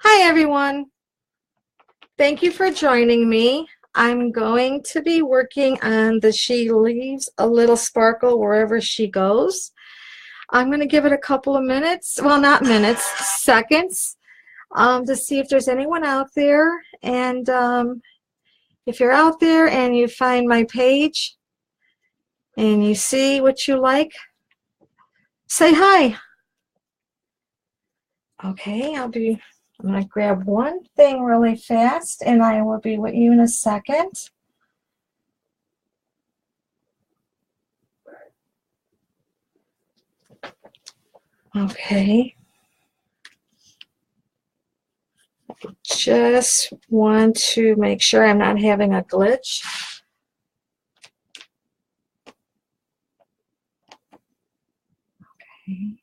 Hi everyone. Thank you for joining me. I'm going to be working on the She Leaves a Little Sparkle Wherever She Goes. I'm going to give it a couple of minutes, well not minutes, seconds, to see if there's anyone out there. And if you're out there and you find my page and you see what you like, say hi. Okay, I'm going to grab one thing really fast, and I will be with you in a second. Okay. I just want to make sure I'm not having a glitch. Okay.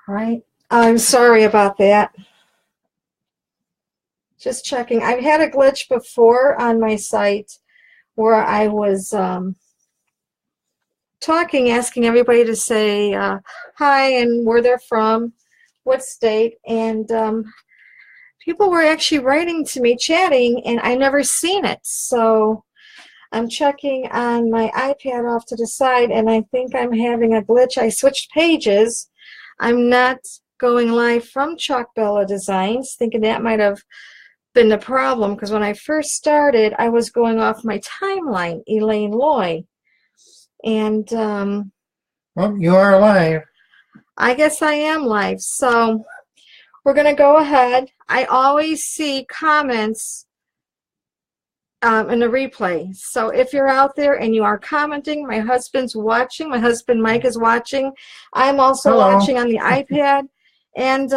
All right. I'm sorry about that. Just checking. I've had a glitch before on my site where I was talking, asking everybody to say hi and where they're from, what state, and people were actually writing to me, chatting, and I never seen it. So I'm checking on my iPad off to the side, and I think I'm having a glitch. I switched pages. I'm not going live from Chalkology Designs, thinking that might have been the problem, because when I first started, I was going off my timeline, Elaine Loy. And well, you are live. I guess I am live. So we're going to go ahead. I always see comments in the replay. So if you're out there and you are commenting, my husband's watching. My husband Mike is watching. I'm also watching on the iPad. And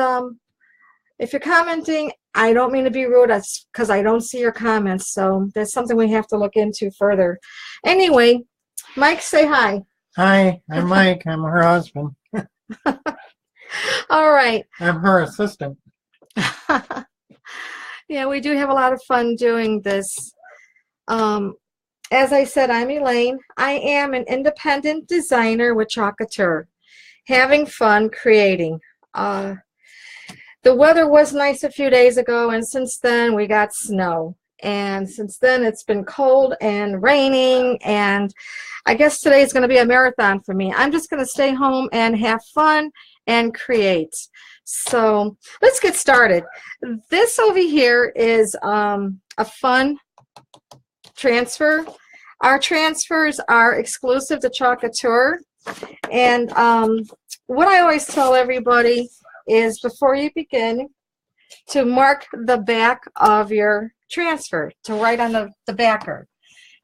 if you're commenting, I don't mean to be rude. That's because I don't see your comments. So that's something we have to look into further. Anyway, Mike, say hi. Hi, I'm Mike. I'm her husband. All right. I'm her assistant. Yeah, we do have a lot of fun doing this. As I said, I'm Elaine. I am an independent designer with Couture, having fun creating. The weather was nice a few days ago, and since then we got snow. And since then it's been cold and raining, and I guess today is going to be a marathon for me. I'm just going to stay home and have fun and create. So let's get started. This over here is a fun transfer. Our transfers are exclusive to Couture, and what I always tell everybody is before you begin to mark the back of your transfer, to write on the backer.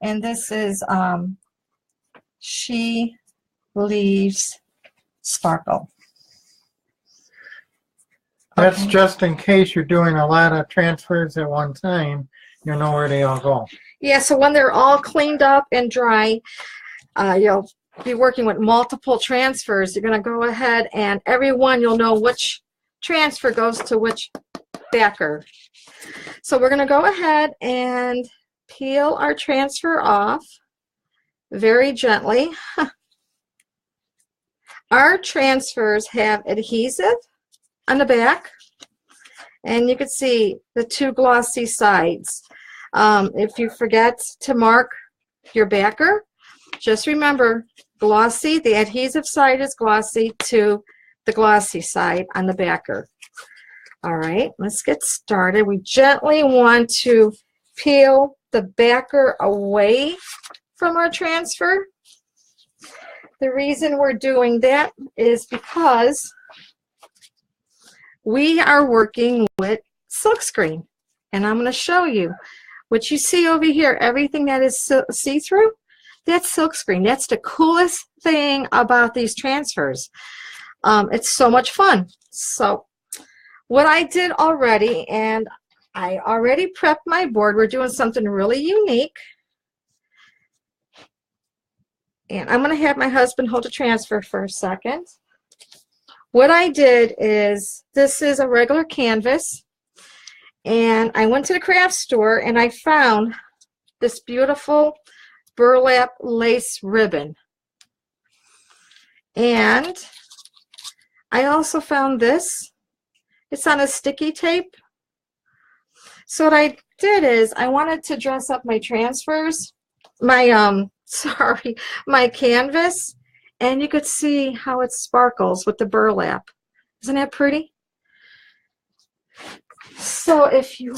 And this is She Leaves Sparkle. That's okay. Just in case you're doing a lot of transfers at one time, you know where they all go. Yeah, so when they're all cleaned up and dry, you'll be working with multiple transfers. You're going to go ahead and every one you'll know which transfer goes to which backer. So we're going to go ahead and peel our transfer off very gently. Our transfers have adhesive on the back, and you can see the two glossy sides. If you forget to mark your backer, just remember glossy, the adhesive side is glossy to the glossy side on the backer. All right, let's get started. We gently want to peel the backer away from our transfer. The reason we're doing that is because we are working with silkscreen, and I'm going to show you what you see over here. Everything that is see-through, that's silkscreen. That's the coolest thing about these transfers. It's so much fun. So what I did already, and I already prepped my board. We're doing something really unique. And I'm going to have my husband hold the transfer for a second. What I did is, this is a regular canvas, and I went to the craft store and I found this beautiful burlap lace ribbon. And I also found this. It's on a sticky tape. So what I did is I wanted to dress up my transfers, my sorry, my canvas, and you could see how it sparkles with the burlap. Isn't that pretty? So if you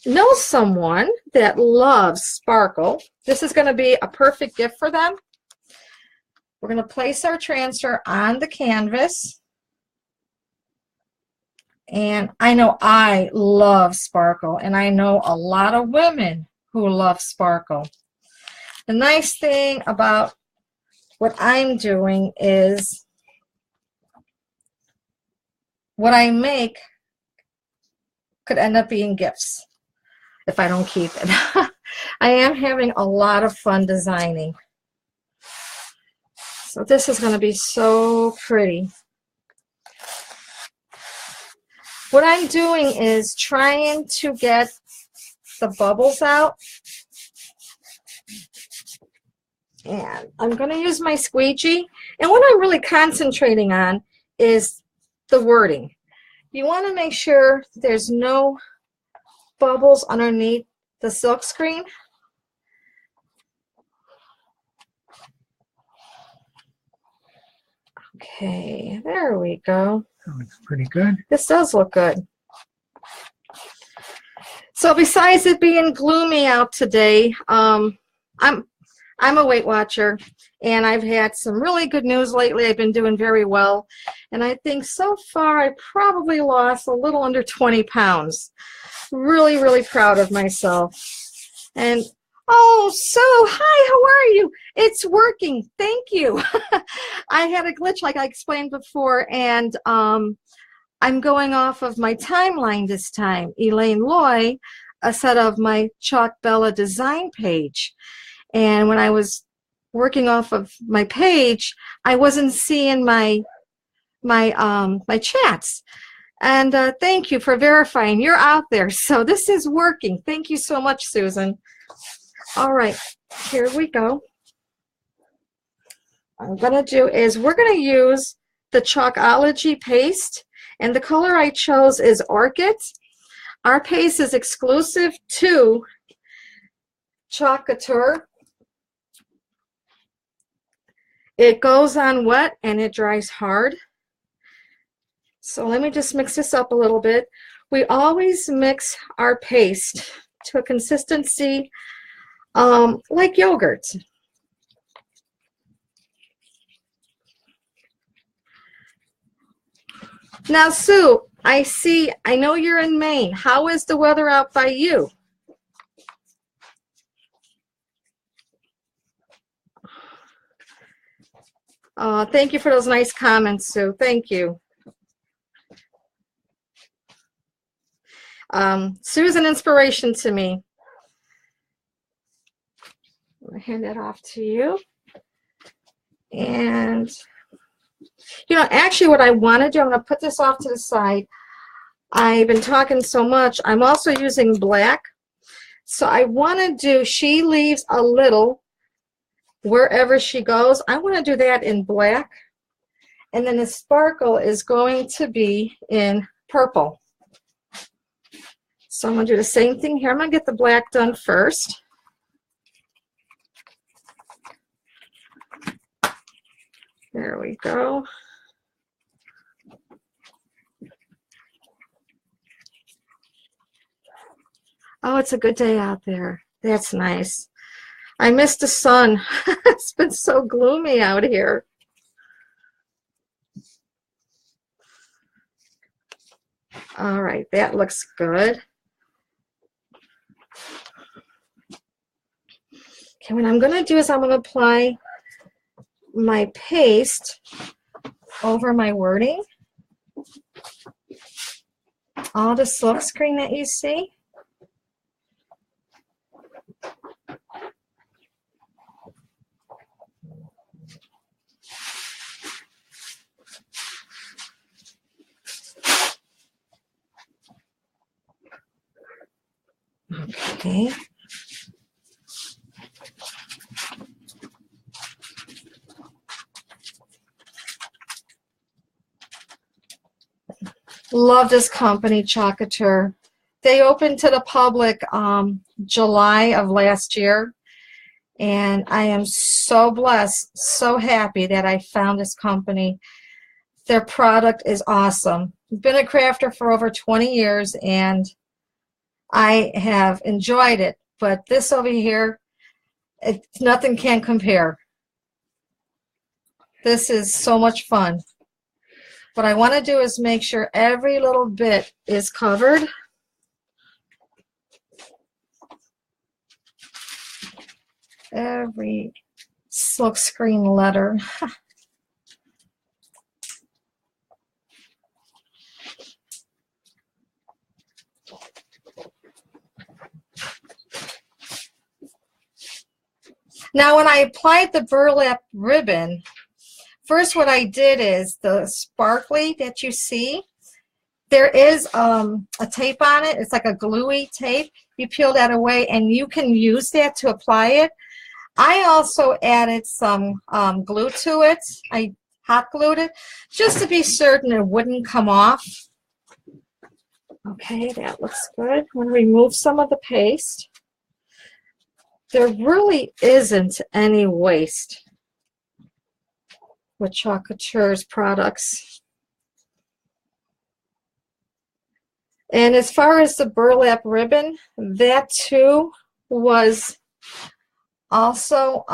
know someone that loves sparkle, this is going to be a perfect gift for them. We're going to place our transfer on the canvas. And I know I love sparkle, and I know a lot of women who love sparkle. The nice thing about what I'm doing is what I make could end up being gifts if I don't keep it. I am having a lot of fun designing. So this is going to be so pretty. What I'm doing is trying to get the bubbles out. And I'm going to use my squeegee. And what I'm really concentrating on is the wording. You want to make sure there's no bubbles underneath the silk screen. Okay, there we go. That looks pretty good. This does look good. So besides it being gloomy out today, I'm a Weight Watcher, and I've had some really good news lately. I've been doing very well, and I think so far I probably lost a little under 20 pounds. Really, really proud of myself. And oh, Sue, hi, how are you? It's working. Thank you. I had a glitch like I explained before, and I'm going off of my timeline this time. Elaine Loy, instead of my Chalk Bella design page. And when I was working off of my page, I wasn't seeing my chats. And thank you for verifying. You're out there. So this is working. Thank you so much, Susan. All right, here we go. What I'm going to do is we're going to use the Chalkology paste. And the color I chose is Orchid. Our paste is exclusive to Couture. It goes on wet and it dries hard. So let me just mix this up a little bit. We always mix our paste to a consistency like yogurt. Now, Sue, I know you're in Maine. How is the weather out by you? Thank you for those nice comments, Sue. Thank you. Sue's an inspiration to me. I'm going to hand that off to you. And, you know, actually what I want to do, I'm going to put this off to the side. I've been talking so much. I'm also using black. So I want to do, she leaves a little wherever she goes. I want to do that in black. And then the sparkle is going to be in purple. So I'm going to do the same thing here. I'm going to get the black done first. There we go. Oh, it's a good day out there. That's nice. I missed the sun. It's been so gloomy out here. All right, that looks good. Okay, what I'm going to do is I'm going to apply my paste over my wording. All the silk screen that you see. Okay. Love this company, Couture. They opened to the public July of last year, and I am so blessed, so happy that I found this company. Their product is awesome. I've been a crafter for over 20 years, and I have enjoyed it, but this over here, nothing can compare. This is so much fun. What I want to do is make sure every little bit is covered. Every silkscreen letter. Now, when I applied the burlap ribbon, first what I did is the sparkly that you see, there is a tape on it. It's like a gluey tape. You peel that away and you can use that to apply it. I also added some glue to it. I hot glued it just to be certain it wouldn't come off. Okay, that looks good. I'm going to remove some of the paste. There really isn't any waste with Couture's products. And as far as the burlap ribbon, that too was also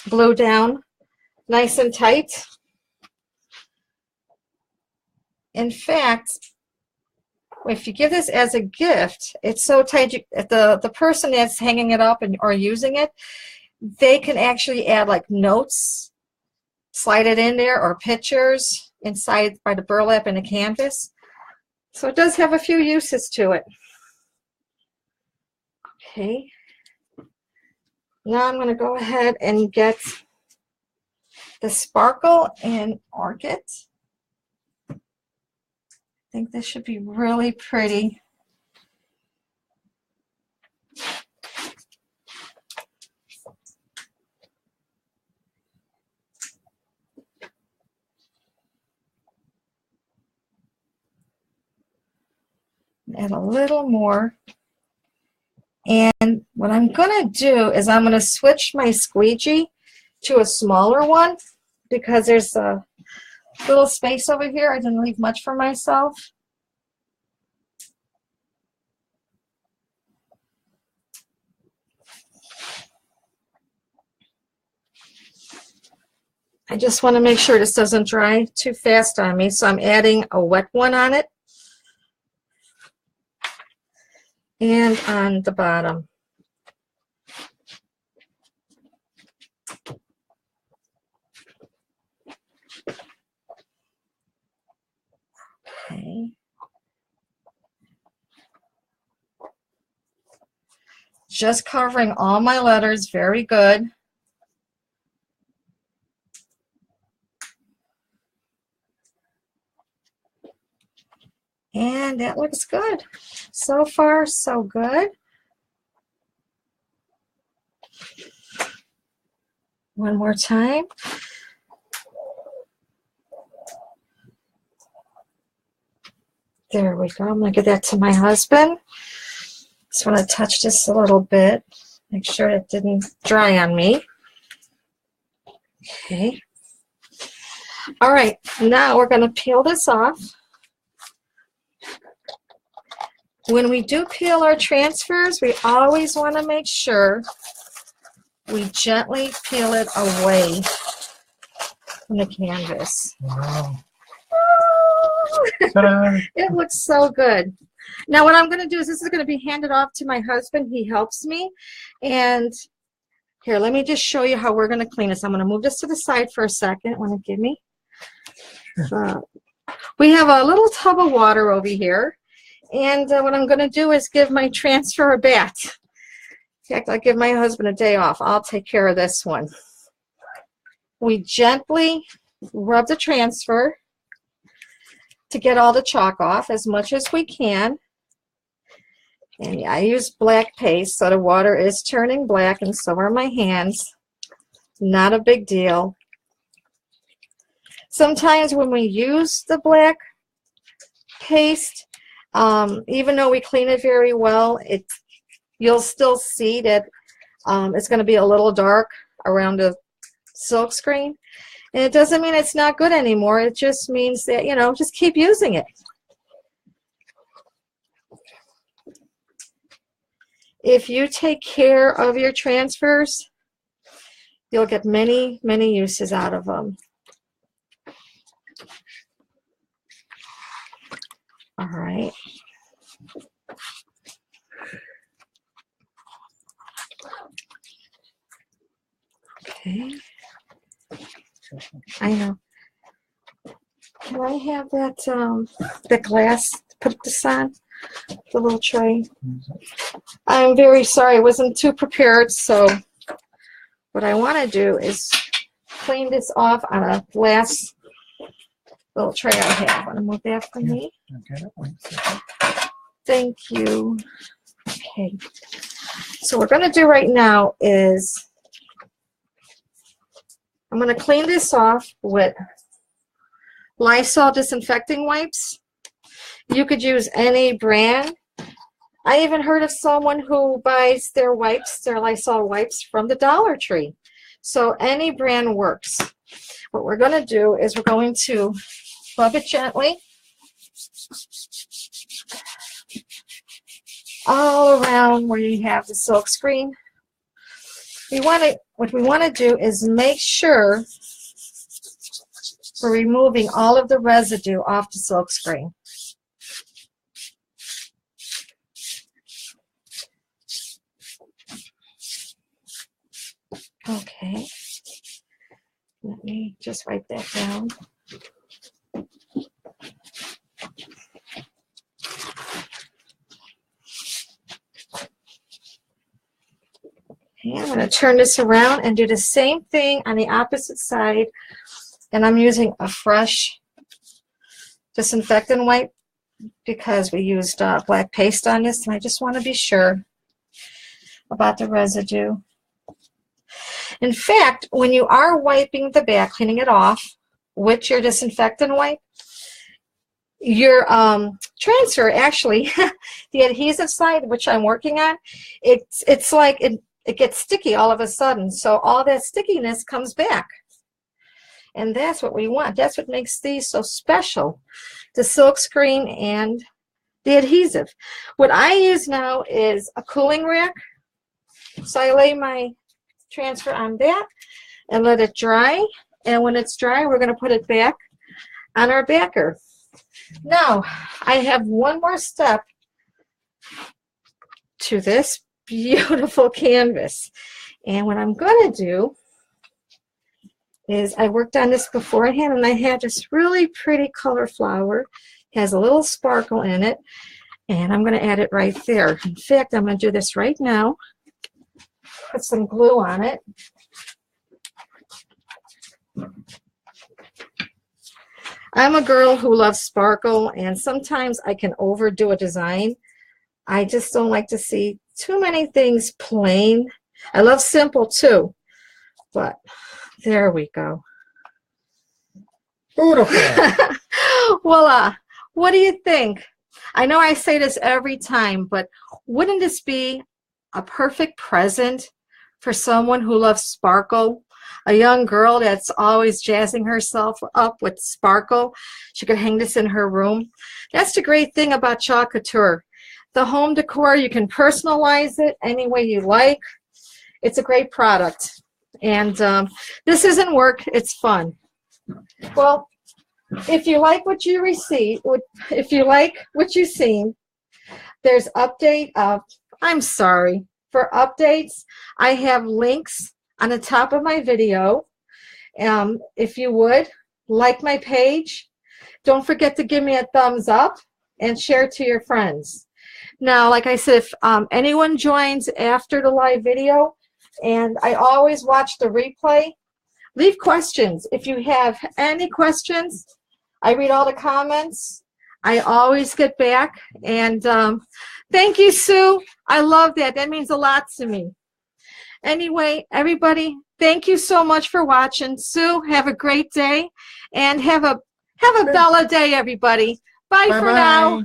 glued down nice and tight. In fact, if you give this as a gift, it's so tight, the person that's hanging it up or using it, they can actually add like notes, slide it in there, or pictures inside by the burlap and the canvas. So it does have a few uses to it. Okay. Now I'm going to go ahead and get the sparkle in Orchid. I think this should be really pretty. Add a little more. And what I'm going to do is I'm going to switch my squeegee to a smaller one because there's a little space over here. I didn't leave much for myself. I just want to make sure this doesn't dry too fast on me, so I'm adding a wet one on it and on the bottom. Okay. Just covering all my letters, very good. And that looks good. So far, so good. One more time. There we go. I'm going to give that to my husband. Just want to touch this a little bit. Make sure it didn't dry on me. Okay. All right. Now we're going to peel this off. When we do peel our transfers, we always want to make sure we gently peel it away from the canvas. Wow. It looks so good. Now what I'm going to do is this is going to be handed off to my husband. He helps me. And here, let me just show you how we're going to clean this. I'm going to move this to the side for a second. Want to give me? We have a little tub of water over here. And what I'm going to do is give my transfer a bath. In fact, I'll give my husband a day off. I'll take care of this one. We gently rub the transfer to get all the chalk off as much as we can. And yeah, I use black paste, so the water is turning black, and so are my hands. Not a big deal. Sometimes when we use the black paste, even though we clean it very well, you'll still see that it's going to be a little dark around the silk screen. And it doesn't mean it's not good anymore. It just means that, you know, just keep using it. If you take care of your transfers, you'll get many, many uses out of them. All right. Okay. I know. Can I have that the glass? Put this on the little tray. I'm very sorry. I wasn't too prepared. So what I want to do is clean this off on a glass little tray I have. Want to move that for me? Okay. 1 second. Thank you. Okay. So what we're going to do right now is I'm going to clean this off with Lysol disinfecting wipes. You could use any brand. I even heard of someone who buys their wipes, their Lysol wipes, from the Dollar Tree. So any brand works. What we're going to do is we're going to rub it gently all around where you have the silk screen. What we want to do is make sure we're removing all of the residue off the silk screen. Okay, let me just write that down. Okay, I'm going to turn this around and do the same thing on the opposite side. And I'm using a fresh disinfectant wipe because we used black paste on this, and I just want to be sure about the residue. In fact, when you are wiping the back, cleaning it off with your disinfectant wipe, your transfer, actually, the adhesive side, which I'm working on, it's like it gets sticky all of a sudden. So all that stickiness comes back. And that's what we want. That's what makes these so special, the silk screen and the adhesive. What I use now is a cooling rack. So I lay my transfer on that and let it dry. And when it's dry, we're going to put it back on our backer. Now, I have one more step to this beautiful canvas. And what I'm going to do is I worked on this beforehand, and I had this really pretty color flower. It has a little sparkle in it, and I'm going to add it right there. In fact, I'm going to do this right now. Put some glue on it. I'm a girl who loves sparkle, and sometimes I can overdo a design. I just don't like to see too many things plain. I love simple too, but there we go. Beautiful. Voila. What do you think? I know I say this every time, but wouldn't this be a perfect present for someone who loves sparkle? A young girl that's always jazzing herself up with sparkle. She could hang this in her room. That's the great thing about Chalk Couture. The home decor, you can personalize it any way you like. It's a great product. And this isn't work, it's fun. Well, if you like what you receive, if you like what you've seen, there's update of, I'm sorry, for updates, I have links on the top of my video. If you would, like my page. Don't forget to give me a thumbs up and share to your friends. Now, like I said, if anyone joins after the live video, and I always watch the replay, leave questions. If you have any questions, I read all the comments. I always get back. And thank you, Sue. I love that. That means a lot to me. Anyway, everybody, thank you so much for watching. Sue, have a great day, and have a Bella day, everybody. Bye Bye for now. bye.